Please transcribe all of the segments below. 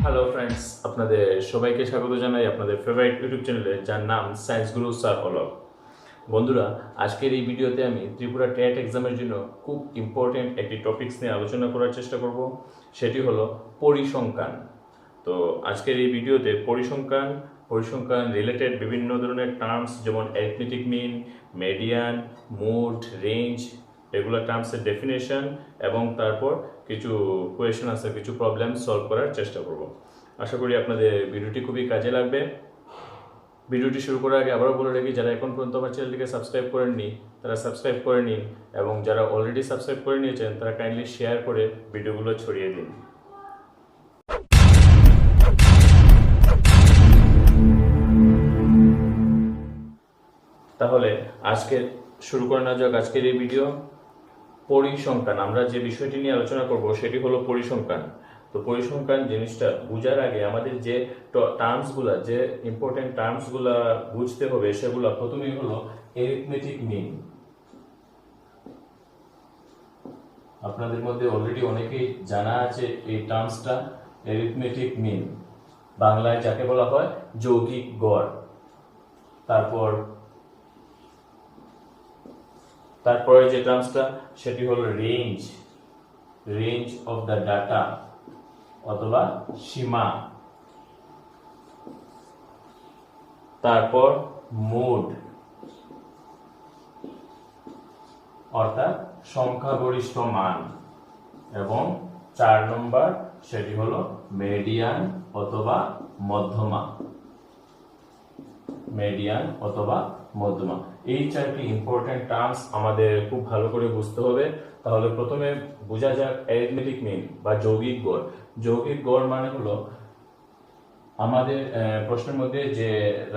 Hello friends, আপনাদের সবাইকে স্বাগত জানাই আপনাদের ফেভারিট ইউটিউব চ্যানেলে, যার নাম সায়েন্স গুরু স্যার অলক। বন্ধুরা, আজকের এই ভিডিওতে আমি ত্রিপুরা টেট এক্সামের জন্য খুব ইম্পর্টেন্ট একটি টপিকস নিয়ে আলোচনা করার চেষ্টা করব। সেটি হলো পরিসংখ্যান। তো আজকের এই ভিডিওতে পরিসংখ্যান রিলেটেড বিভিন্ন ধরনের টার্মস, যেমন arithmetic mean, median, mode, range, এগুলো টার্মসের ডেফিনেশন এবং তারপর কিছু কোয়েশন আছে, কিছু প্রবলেম সলভ করার চেষ্টা করব। আশা করি আপনাদের ভিডিওটি খুবই কাজে লাগবে। ভিডিওটি শুরু করার আগে আবারও বলে রাখি, যারা এখন পর্যন্ত আমার চ্যানেলটিকে সাবস্ক্রাইব করেননি তারা সাবস্ক্রাইব করে নিন, এবং যারা অলরেডি সাবস্ক্রাইব করে নিয়েছেন তারা কাইন্ডলি শেয়ার করে ভিডিওগুলো ছড়িয়ে দিন। তাহলে আজকে শুরু করে নেওয়া যাক আজকের এই ভিডিও। পরিসংখ্যান, আমরা যে বিষয়টি নিয়ে আলোচনা করব সেটি হলো পরিসংখ্যান। তো পরিসংখ্যান জিনিসটা বোঝার আগে আমাদের যে টার্মসগুলো, যে ইম্পর্টেন্ট টার্মসগুলো বুঝতে হবে, সেগুলো প্রথমেই হলো অ্যারিথমেটিক মিন। আপনাদের মধ্যে অলরেডি অনেকেই জানা আছে এই টার্মসটা, অ্যারিথমেটিক মিন, বাংলায় যাকে বলা হয় যৌগিক গড়। তারপরে যে টার্মসটা সেটি হলো রেঞ্জ অফ দ্য ডাটা অথবা সীমা। তারপর মোড অর্থাৎ সংখ্যাগরিষ্ঠ মান, এবং 4 নম্বর সেটি হলো মেডিয়ান অথবা মধ্যমা। এই 4টি ইম্পর্টেন্ট টার্মস আমাদের খুব ভালো করে বুঝতে হবে। তাহলে প্রথমে বোঝা যাক অ্যারিথমেটিক মিন বা যৌগিক গড়। যৌগিক গড় মানে হলো আমাদের প্রশ্নের মধ্যে যে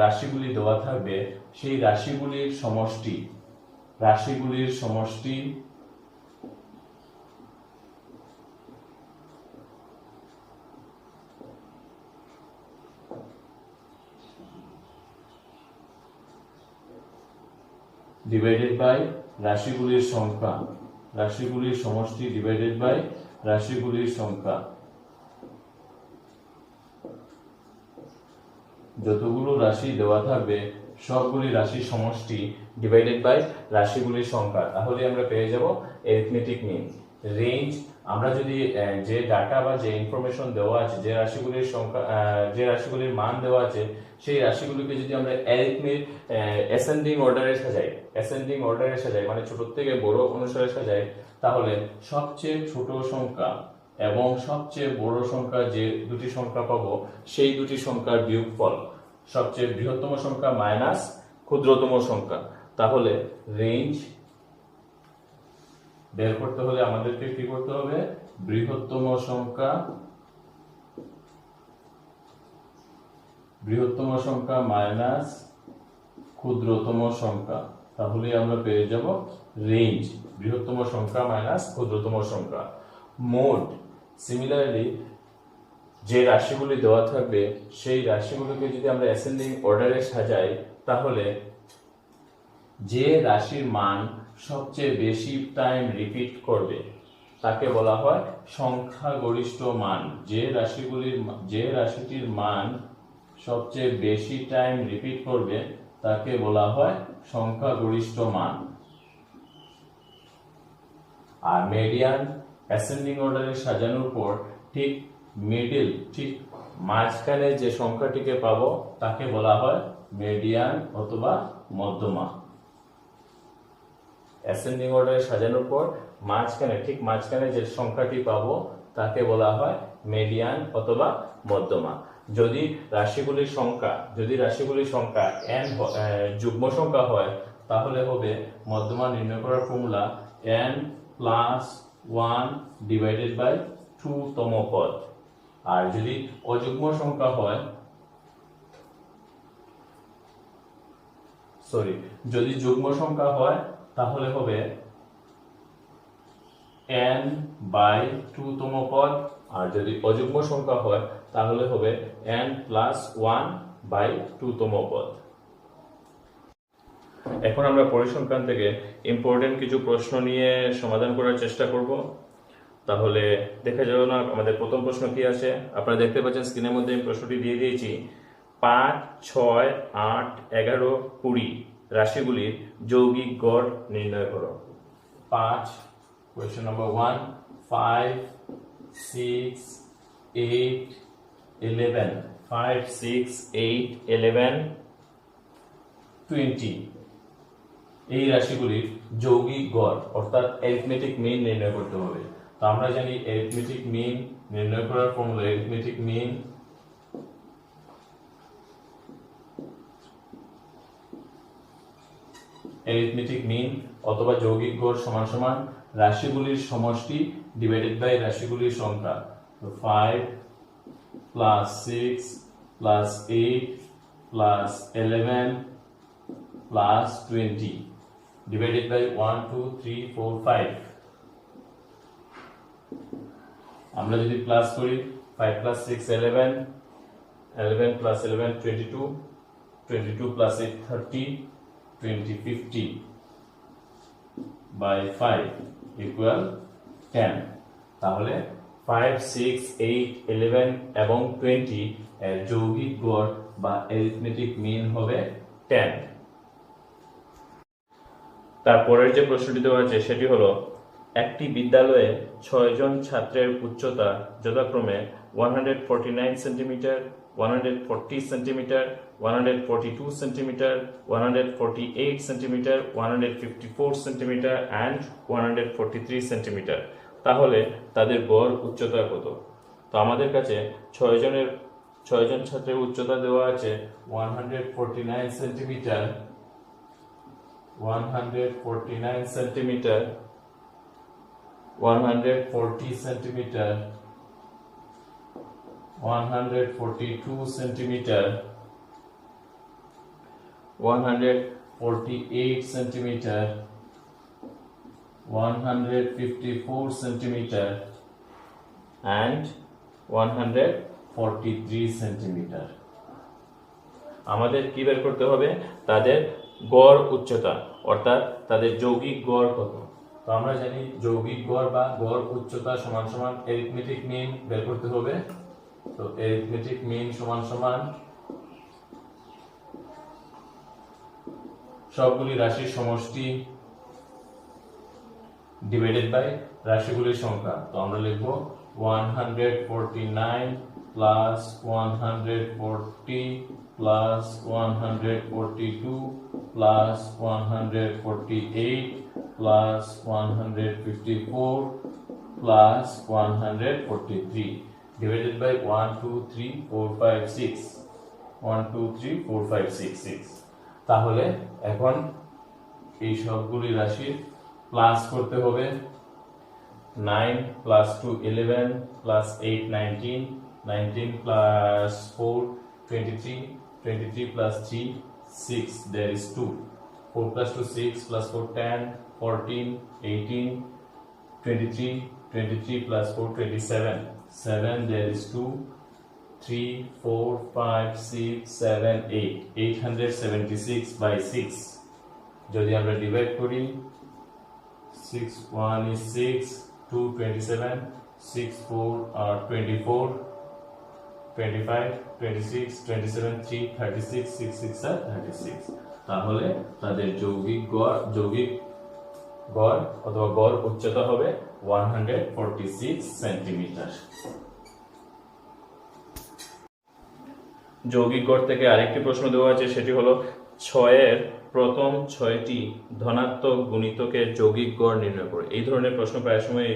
রাশিগুলি দেওয়া থাকবে সেই রাশিগুলির সমষ্টি ডিভাইডেড বাই রাশিগুলির সমষ্টি ডিভাইডেড বাই রাশিগুলির সংখ্যা। যতগুলো রাশি দেওয়া থাকবে সবগুলি রাশির সমষ্টি ডিভাইডেড বাই রাশিগুলির সংখ্যা, তাহলে আমরা পেয়ে যাব অ্যারিথমেটিক মিন। রেঞ্জ, আমরা যদি যে ডাটা বা যে ইনফরমেশন দেওয়া আছে, যে রাশিগুলির মান দেওয়া আছে, সেই রাশিগুলিকে যদি আমরা অ্যাসেন্ডিং অর্ডারে সাজাই, মানে ছোট থেকে বড় অনুসারে সাজাই, তাহলে সবচেয়ে ছোট সংখ্যা এবং সবচেয়ে বড় সংখ্যা যে দুটি সংখ্যা পাবো, সেই দুটি সংখ্যার বিয়োগফল, সবচেয়ে বৃহত্তম সংখ্যা মাইনাস ক্ষুদ্রতম সংখ্যা। তাহলে রেঞ্জ বের করতে হলে আমাদেরকে কি করতে হবে? বৃহত্তম সংখ্যা মাইনাস ক্ষুদ্রতম সংখ্যা, তাহলে আমরা পেয়ে যাব রেঞ্জ, বৃহত্তম সংখ্যা মাইনাস ক্ষুদ্রতম সংখ্যা। মোড, সিমিলারলি যে রাশিগুলি দেওয়া থাকবে সেই রাশিগুলিকে যদি আমরা অ্যাসেন্ডিং অর্ডারে সাজাই, তাহলে যে রাশির মান সবচেয়ে বেশি টাইম রিপিট করবে তাকে বলা হয় সংখ্যাগরিষ্ঠ মান। যে রাশিটির মান সবচেয়ে বেশি টাইম রিপিট করবে তাকে বলা হয় সংখ্যাগরিষ্ঠ মান। আর মেডিয়ান, অ্যাসেন্ডিং অর্ডারে সাজানোর পর ঠিক মাঝখানে যে সংখ্যাটিকে পাবো তাকে বলা হয় মেডিয়ান অথবা মধ্যমা। অ্যাসেন্ডিং অর্ডারে সাজানোর পর মাঝখানে যে সংখ্যাটি পাবো তাকে বলা হয় মিডিয়ান অথবা মধ্যমা। যদি রাশিগুলির সংখ্যা n যুগ্ম সংখ্যা হয়, তাহলে হবে মধ্যমা নির্ণয় করার formula n plus 1 divided by 2 তম পদ। আর যদি অযুগ্ম সংখ্যা হয়, যদি যুগ্ম সংখ্যা হয় তাহলে হবে n বাই 2 তম পদ, আর যদি অযুগ্ম সংখ্যা হয় তাহলে হবে n প্লাস 1 বাই 2 তম পদ। এখন আমরা পরিসংখ্যান থেকে ইম্পর্টেন্ট কিছু প্রশ্ন নিয়ে সমাধান করার চেষ্টা করব। তাহলে দেখা যাবে না আমাদের প্রথম প্রশ্ন কি আসে। আপনারা দেখতে পাচ্ছেন স্ক্রিনের মধ্যে আমি প্রশ্নটি দিয়ে দিয়েছি। 5, 6, 8, 11, 20 রাশিগুলির যৌগিক গড় নির্ণয় করো। 5, কোয়েশ্চেন নাম্বার 1, 5, 6, 8, 11, 5, 6, 8, 11, 20 এই রাশিগুলির যৌগিক গড় অর্থাৎ অ্যারিথমেটিক মিন নির্ণয় করতে হবে। তো আমরা জানি অ্যারিথমেটিক মিন নির্ণয় করার ফর্মুলা অ্যারিথমেটিক মিন অথবা যৌগিক গড় সমান সমান রাশিগুলির সমষ্টি ডিভাইডেড বাই রাশিগুলির সংখ্যা। তো 5 plus 6 plus 8 plus 11 plus 20 divided by 1 2 3 4 5 আমরা যদি প্লাস করি 5 plus 6 11 11 plus 11 22 22 plus 8 30 20 50 by 5 equal 10 তাহলে 5 6 8 11 এবং 20 এর যৌগিক গড় বা অ্যারিথমেটিক মিন হবে 10। তারপরের যে প্রশ্নটি দেওয়া আছে সেটি হলো একটি বিদ্যালয়ে 6 জন ছাত্রের উচ্চতা যথাক্রমে 149 centimetre 140 centimetre 142 centimetre 148 centimetre 154 centimetre and 143 centimetre. তাহলে তাদের গড় উচ্চতা কত? তো আমাদের কাছে 6 জন ছাত্রের উচ্চতা দেওয়া আছে 149 centimetre 149 centimeter 140 centimeter 142 centimeter 148 centimeter 154 centimeter and 143 centimeter। আমাদের কি বের করতে হবে? তাদের গড় উচ্চতা অর্থাৎ তাদের যৌগিক গড় কত। তো আমরা জানি যৌগিক গড় বা গড় উচ্চতা সমান সমান অ্যারিথমেটিক মিন বের করতে হবে। তো অ্যারিথমেটিক মিন সমান সমান সবগুলি রাশির সমষ্টি ডিভাইডেড বাই রাশিগুলির সংখ্যা। তো আমরা লিখব 149 plus 140 plus 142 plus 148 plus 154 plus 143 divided by 1 2 3 4 5 6 1 2 3 4 5 6 6। তাহলে এখন এই সবগুলি রাশির প্লাস করতে হবে। 9 plus 2 11 plus 8 19 19 plus 4 23 23 plus 3 6 there is 2 4 plus 2 6 plus 4 10 14 18 23 23 plus 4 27 7 there is 2 3 4 5 6 7 8 876 by 6 যদি আমরা ডিভাইড করি 6 1 is 6 2 27 6 4 24 25 26 27 3 36 6 6 are 36। তাহলে তাদের যৌগিক গড় অথবা গড় উচ্চতা হবে 146 সেন্টিমিটার। যৌগিক গড় থেকে আরেকটি প্রশ্ন দেওয়া আছে, সেটি হলো 6 এর প্রথম 6টি ধনাত্মক গুণিতকের যৌগিক গড় নির্ণয় করো। এই ধরনের প্রশ্ন প্রায় সময়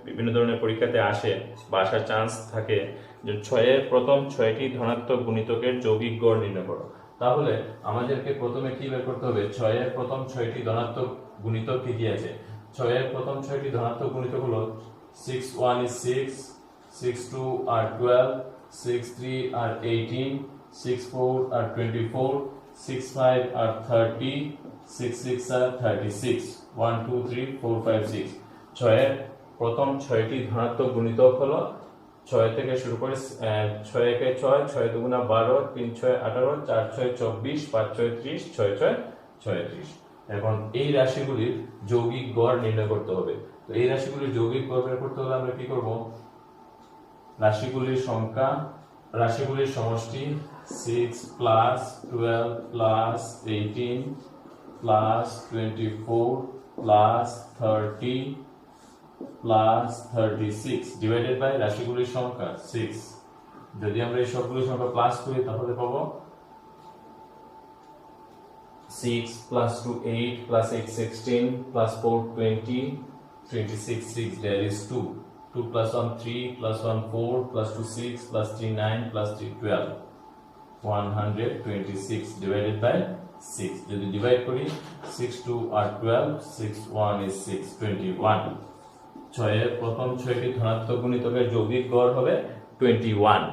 বিভিন্ন ধরনের পরীক্ষাতে আসে বা আসার চান্স থাকে যে 6 এর প্রথম 6টি ধনাত্মক গুণিতকের যৌগিক গড় নির্ণয় করো। তাহলে আমাদেরকে প্রথমে কি বের করতে হবে? 6 এর প্রথম 6টি ধনাত্মক গুণিতক কি কি আছে? 6 এর প্রথম 6টি ধনাত্মক গুণিতক হলো 6 1 is 6 6 2 are 12 6 3 are 18 6 4 are 24 6 5 are 30 6 6 are 36 1 2 3 4 5 6। 6 এর প্রথম 6টি ধনাত্মক গুণিতক হলো 6 থেকে শুরু করে 6 একে 6 6 দুগুণা 12 3 6 18 4 6 24 5 6 30 6 6 36। এখন এই রাশিগুলির যৌগিক গড় নির্ণয় করতে হবে। তো এই রাশিগুলির যৌগিক গড় বের করতে হলে আমরা কি করব, রাশিগুলির সমষ্টি 6 plus 12 plus 18 plus 24 plus 30 plus 36 divided by রাশিগুলির সংখ্যা 6। যদি আমরা এই সবগুলো সংখ্যা প্লাস করি তাহলে পাবো 6 plus 2 8 plus 8 16 plus 4 20 26 6 there is 2 2 plus 1 3 plus 1 4 plus 2 6 plus 3 9 plus 3 12 126 divided by 6 যদি ডিভাইড করি 6 2 are 12 6 1 is 6 21 ছয়ের প্রথম ছয়টি ধনাত্মক গুণিতকের যৌগিক গড় হবে 21।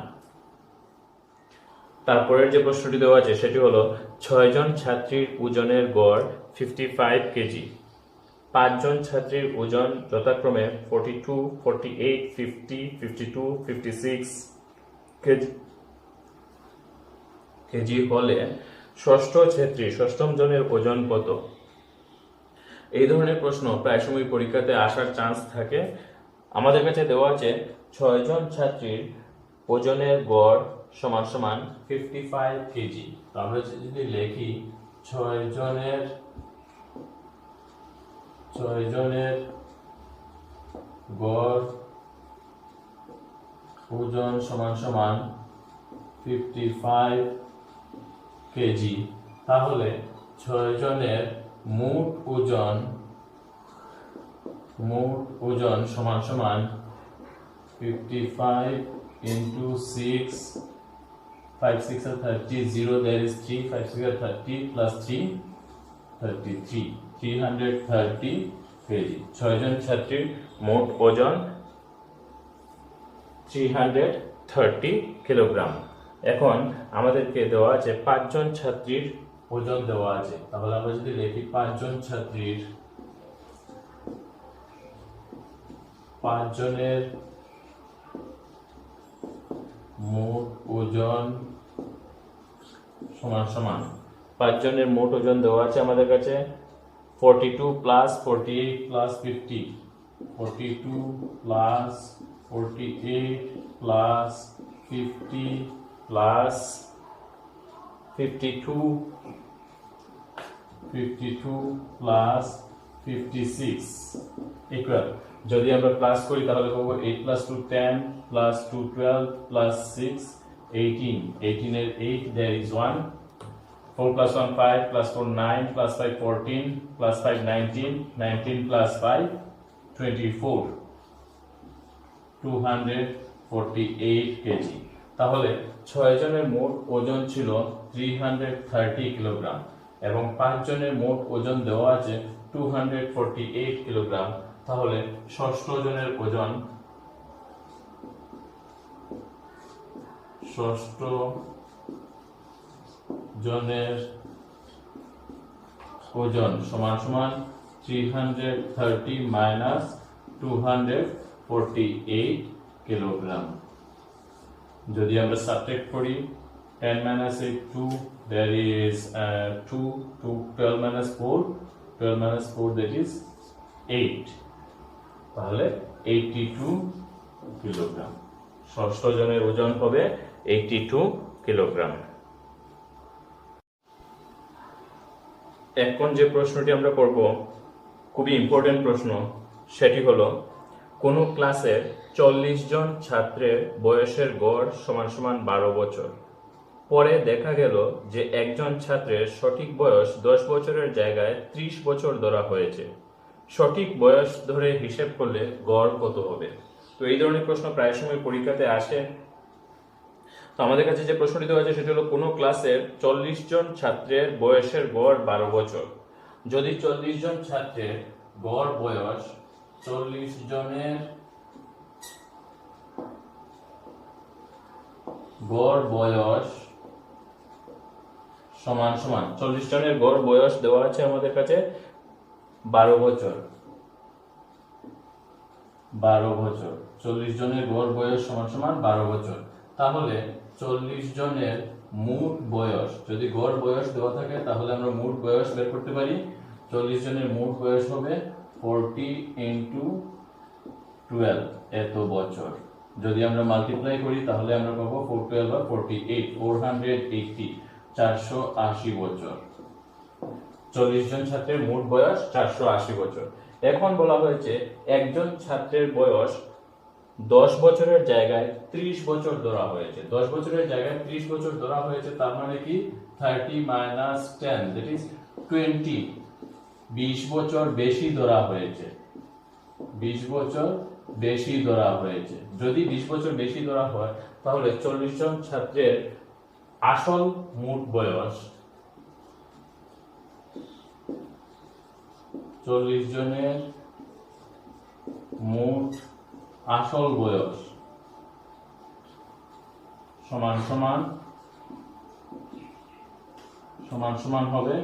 তারপরের যে প্রশ্নটি দেওয়া আছে সেটি হলো 6 জন ছাত্রীর ওজনের গড় 55 কেজি, 5 জন ছাত্রীর ওজন যথাক্রমে 42 48 50 52 56 কেজি হলে ষষ্ঠ ছাত্রী ষষ্ঠম জনের ওজন কত? এই ধরনের প্রশ্ন প্রায় সময় পরীক্ষাতে আসার চান্স থাকে। আমাদের কাছে দেওয়া আছে 6 জন ছাত্রীর ওজনের গড় সমান সমান 55 কেজি। তো আমরা যদি লিখি 6 জনের গড় ওজন সমান সমান 55 কেজি, তাহলে 6 জনের মোট ওজন সমান সমান 55 into 6 5 6 are 30 0 there is 3 5 6 are 30 plus 3 33 330 KG. 6 জন ছাত্রীর মোট ওজন 330 কিলোগ্রাম। এখন আমাদেরকে দেওয়া আছে 5 জন ছাত্রীর ওজন দেওয়া আছে, তাহলে আমরা যদি লিখি 5 জনের মোট ওজন সমান সমান 5 জনের মোট ওজন দেওয়া আছে আমাদের কাছে 42 plus 48 plus 50 42 plus 48 plus 50 plus 52 plus 56 equal, যদি আমরা প্লাস করি তাহলে পাবো 8 plus 2 10 plus 2 12 plus 6 18 18 এর 8 there is 1 4 plus 1 5 plus 4 9 plus 5 14 plus 5 19 19 plus 5 24 248 KG. তাহলে 6 জনের মোট ওজন ছিল 330 কিলোগ্রাম এবং 5 জনের মোট ওজন দেওয়া আছে 248 কিলোগ্রাম। তাহলে ষষ্ঠ জনের ওজন সমান সমান 330 minus 248 কিলোগ্রাম। যদি আমরা সাবট্রাক্ট করি 10 minus 8 2 there is 2 12 minus 4 that is 8, তাহলে 82 কিলোগ্রাম। ষষ্ঠ জনের ওজন হবে 82 কিলোগ্রাম। এখন যে প্রশ্নটি আমরা করব খুবই ইম্পর্টেন্ট প্রশ্ন, সেটি হলো কোন ক্লাসের 40 জন ছাত্রের বয়সের গড় সমান সমান 12 বছর। পরে দেখা গেল যে একজন ছাত্রের সঠিক বয়স 10 বছরের জায়গায় 30 বছর ধরা হয়েছে। সঠিক বয়স ধরে হিসেব করলে গড় কত হবে? তো এই ধরনের প্রশ্ন প্রায় সময় পরীক্ষাতে আসে। তো আমাদের কাছে যে প্রশ্নটি দেওয়া আছে সেটি হলো কোনো ক্লাসের 40 জন ছাত্রের বয়সের গড় 12 বছর। যদি 40 জন ছাত্রের গড় বয়স 40 জনের গড় বয়স সমান সমান 40 জনের গড় বয়স দেওয়া আছে আমাদের কাছে 12 বছর। 40 জনের গড় বয়স সমান সমান 12 বছর। তাহলে 40 জনের মোট বয়স, যদি গড় বয়স দেওয়া থাকে তাহলে আমরা মোট বয়স বের করতে পারি। 40 জনের মোট বয়স হবে 40 ইন্টু 12 এত বছর। যদি আমরা মাল্টিপ্লাই করি তাহলে আমরা পাবো 4 12 বা 48 480 480 বছর। 40 জন ছাত্রের মোট বয়স 480 বছর। এখন বলা হয়েছে একজন ছাত্রের বয়স 10 বছরের জায়গায় 30 বছর ধরা হয়েছে। 10 বছরের জায়গায় 30 বছর ধরা হয়েছে, তার মানে কি 30 মাইনাস 10 দ্যাট ইজ 20। 20 বছর বেশি ধরা হয়েছে, 20 বছর বেশি ধরা হয়েছে। যদি 20 বছর বেশি ধরা হয় তাহলে 40 জন ছাত্রের আসল মোট বয়স, 40 জনের মোট আসল বয়স সমান সমান হবে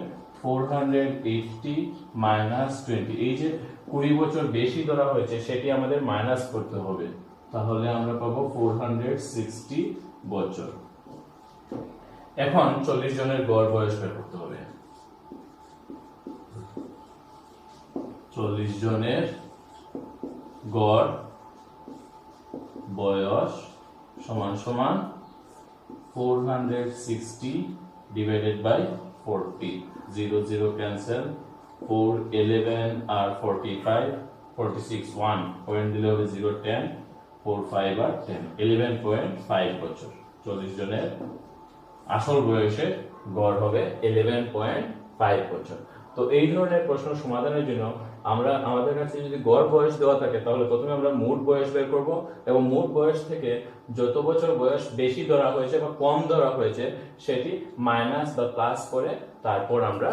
480 মাইনাস 20। এই যে 20 বছর বেশি ধরা হয়েছে সেটি আমাদের মাইনাস করতে হবে, তাহলে আমরা পাবো 460 বছর। এখন 40 জনের গড় বয়স বের করতে হবে। 40 জনের গড় বয়স সমান 460 ডিভাইডেড বাই 40। 0 0 ক্যান্সেল, 4 11 আর 45 46 1 পয়েন্ট দিলে হবে 0 10 4 5 আর 10 11.5 বছর। 40 জনের আসল বয়সে গড় হবে 11.5 বছর। তো এই ধরনের প্রশ্ন সমাধানের জন্য আমাদের কাছে যদি গড় বয়স দেওয়া থাকে তাহলে প্রথমে আমরা মোট বয়স বের করব এবং মোট বয়স থেকে যত বছর বয়স বেশি ধরা হয়েছে বা কম ধরা হয়েছে সেটি মাইনাস বা প্লাস করে তারপর আমরা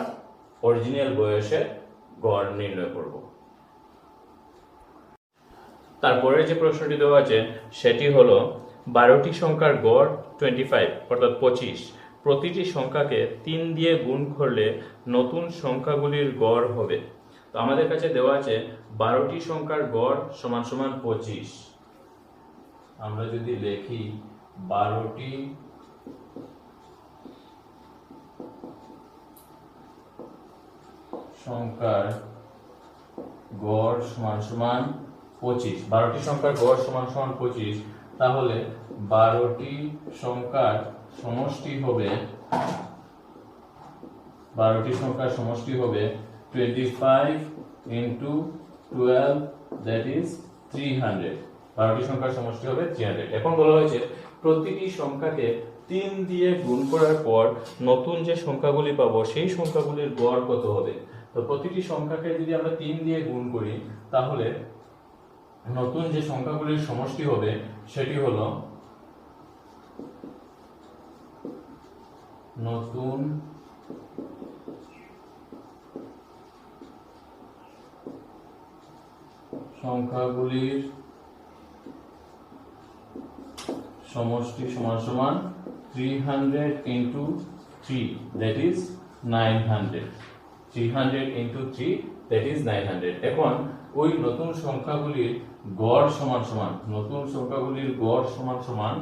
অরিজিনাল বয়সের গড় নির্ণয় করব। তারপরে যে প্রশ্নটি দেওয়া আছে সেটি হলো 12টি সংখ্যার গড় 25 অর্থাৎ 25। প্রতিটি সংখ্যাকে 3 দিয়ে গুণ করলে নতুন সংখ্যাগুলির গড় হবে। তো আমাদের কাছে দেওয়া আছে 12টি সংখ্যার গড় সমান 25। আমরা যদি লিখি 12টি সংখ্যার গড় সমান 25, 12টি সংখ্যার গড় সমান 25, তাহলে 12টি সংখ্যার সমষ্টি হবে 25 into 12 that is 300। 12টি সংখ্যার সমষ্টি হবে 300। এখন বলা হয়েছে প্রতিটি সংখ্যাকে 3 দিয়ে গুণ করার পর নতুন যে সংখ্যাগুলি পাবো সেই সংখ্যাগুলির গড় কত হবে। তো প্রতিটি সংখ্যাকে যদি আমরা 3 দিয়ে গুণ করি তাহলে নতুন যে সংখ্যাগুলির সমষ্টি হবে সেটি হলো নতুন সংখ্যাগুলির সমষ্টি সমান 300 into 3 that is 900। 300 into 3 that is 900। এখন ওই নতুন সংখ্যাগুলির গড় সমান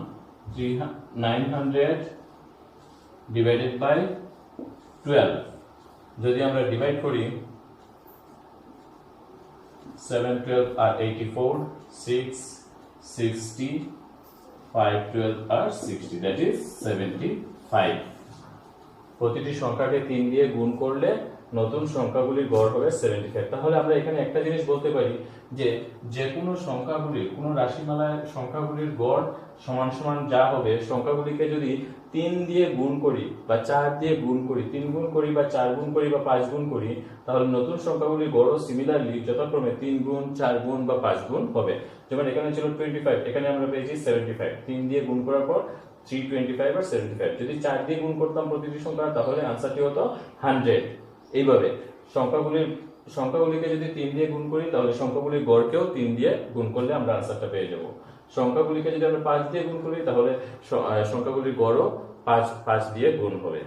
900 ডিভাইডেড বাই 12। যদি আমরা ডিভাইড করি 7 12 আর 84, 6 60, 5 12 আর 60 that is 75। প্রতিটি সংখ্যাকে 3 দিয়ে গুণ করলে নতুন সংখ্যাগুলির গড় হবে 75। তাহলে আমরা এখানে একটা জিনিস বলতে পারি যে কোনো সংখ্যাগুলির কোনো রাশিমালার সংখ্যাগুলির গড় সমান যা হবে সংখ্যাগুলিকে যদি 3 দিয়ে গুণ করি বা 4 দিয়ে গুণ করি, 3 গুণ করি বা 4 গুণ করি বা 5 গুণ করি, তাহলে নতুন সংখ্যাগুলির গড়ও সিমিলারলি যথাক্রমে 3 গুণ 4 গুণ বা 5 গুণ হবে। যেমন এখানে ছিল 25, এখানে আমরা পেয়েছি 75। 3 দিয়ে গুণ করার পর 325 আর 75। যদি 4 দিয়ে গুণ করতাম প্রতিটি সংখ্যা তাহলে आंसरটি হতো 100। এইভাবে সংখ্যাগুলিকে যদি 3 দিয়ে গুণ করি তাহলে সংখ্যাগুলির গড়কেও 3 দিয়ে গুণ করলে আমরা आंसरটা পেয়ে যাব। সংখ্যাগুলিকে যদি আমরা 5 দিয়ে গুণ করি তাহলে সংখ্যাগুলির গড়ও 5 দিয়ে গুণ হবে।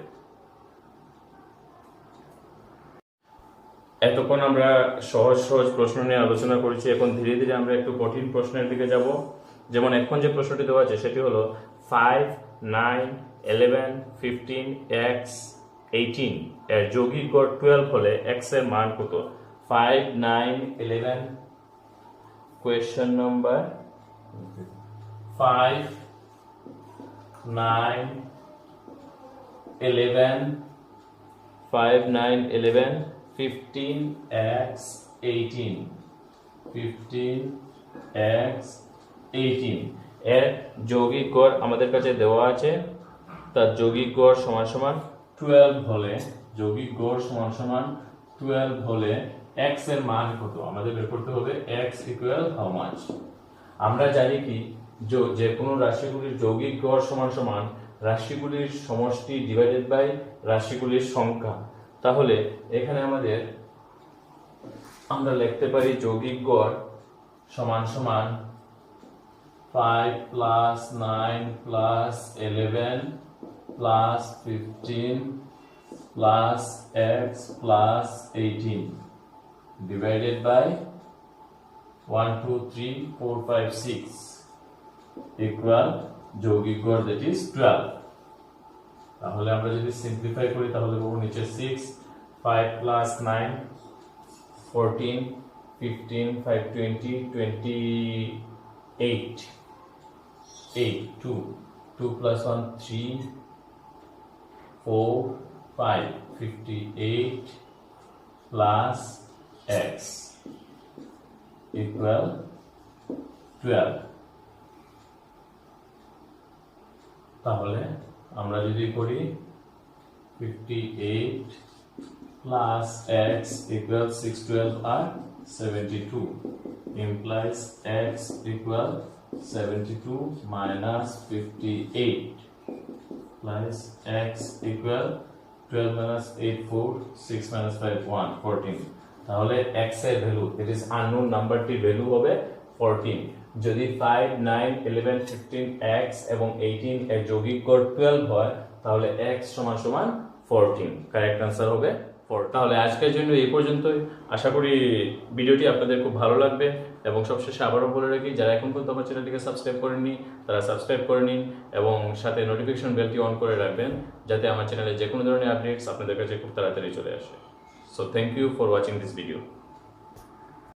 এতক্ষণ আমরা সহজ প্রশ্ন নিয়ে আলোচনা করেছি। এখন ধীরে ধীরে আমরা একটু কঠিন প্রশ্নের দিকে যাব। যেমন এখন যে প্রশ্নটি দেওয়া আছে সেটি হলো 5 9 11 15 x 18 এর যৌগিক গড় 12 হলে x এর মান কত। 5, 9, 11. Question number 5, 9, 11. 5, 9, 11. 15x 18. 15x 18 এর যৌগিক গড় আমাদের কাছে দেওয়া আছে। তার যৌগিক গড় সমান সমান 12 হলে, যৌগিক গড় সমান সমান 12 হলে x এর মান কত আমাদের বের করতে হবে। x equal how much? আমরা জানি কি যে কোনো রাশিগুলির যৌগিক গড় সমান সমান রাশিগুলির সমষ্টি ডিভাইডেড বাই রাশিগুলির সংখ্যা। তাহলে এখানে আমরা লিখতে পারি যৌগিক গড় সমান সমান 5 plus 9 plus 11 plus 15 plus x plus 18 divided by 1 2 3 4 5 6 equal যৌগিক গড় দ্যাট ইজ 12। তাহলে আমরা যদি সিম্পলিফাই করি তাহলে পাবো নিচে 6 5 plus 9 14 15 5 20 28 8 2 plus 1 3 4 5 58 plus x equal 12। তাহলে আমরা যদি করি 58 plus x equals 6 12 are 72 implies x equal 72 minus 58 plus x equal 12 minus 8 4 6 minus 5 1 14। তাহলে x এর ভ্যালু ইট ইজ আননোন নাম্বারটির ভ্যালু হবে 14। যদি 5 9 11 15 x এবং 18 এর যৌগিক গড় 12 হয় তাহলে x সমান সমান 14। কারেক্ট आंसर হবে 4। তাহলে আজকের জন্য এই পর্যন্তই। আশা করি ভিডিওটি আপনাদের খুব ভালো লাগবে এবং সবশেষে আবারও বলে রাখি যারা এখন পর্যন্ত আমার চ্যানেলটিকে সাবস্ক্রাইব করেননি তারা সাবস্ক্রাইব করে নিন এবং সাথে নোটিফিকেশন বেলটি অন করে রাখবেন যাতে আমার চ্যানেলে যে কোনো ধরনের আপডেটস আপনাদের কাছে খুব তাড়াতাড়ি চলে আসে। So thank you for watching this video.